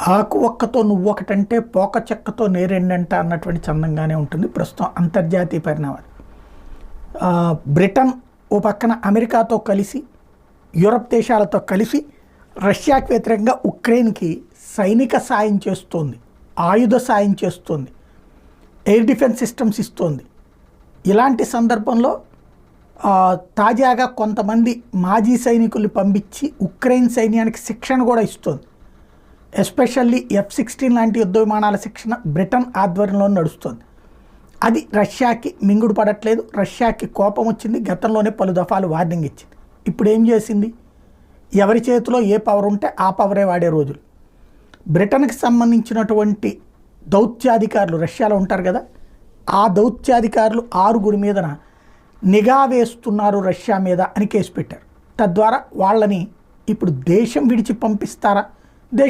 ఆకు ఒక్కతో నువ్వొకటంటే పోక చెక్కతో నేరెండంట అన్నటువంటి చందంగానే ఉంటుంది ప్రస్తుతం అంతర్జాతీయ పరిణామాలు. బ్రిటన్ ఓ పక్కన అమెరికాతో కలిసి యూరప్ దేశాలతో కలిసి రష్యాకి వ్యతిరేకంగా ఉక్రెయిన్కి సైనిక సాయం చేస్తోంది, ఆయుధ సాయం చేస్తోంది, ఎయిర్ డిఫెన్స్ సిస్టమ్స్ ఇస్తోంది. ఇలాంటి సందర్భంలో తాజాగా కొంతమంది మాజీ సైనికుల్ని పంపించి ఉక్రెయిన్ సైన్యానికి శిక్షణ కూడా ఇస్తోంది. ఎస్పెషల్లీ F-16 లాంటి యుద్ధ విమానాల శిక్షణ బ్రిటన్ ఆధ్వర్యంలో నడుస్తుంది. అది రష్యాకి మింగుడు పడట్లేదు. రష్యాకి కోపం వచ్చింది. గతంలోనే పలు దఫాలు వార్నింగ్ ఇచ్చింది. ఇప్పుడు ఏం చేసింది? ఎవరి చేతిలో ఏ పవర్ ఉంటే ఆ పవరే వాడే రోజులు. బ్రిటన్కి సంబంధించినటువంటి దౌత్యాధికారులు రష్యాలో ఉంటారు కదా, ఆ దౌత్యాధికారులు 6 మీదన నిఘా వేస్తున్నారు రష్యా మీద అని కేసు పెట్టారు. తద్వారా వాళ్ళని ఇప్పుడు దేశం విడిచి పంపిస్తారా, దేశం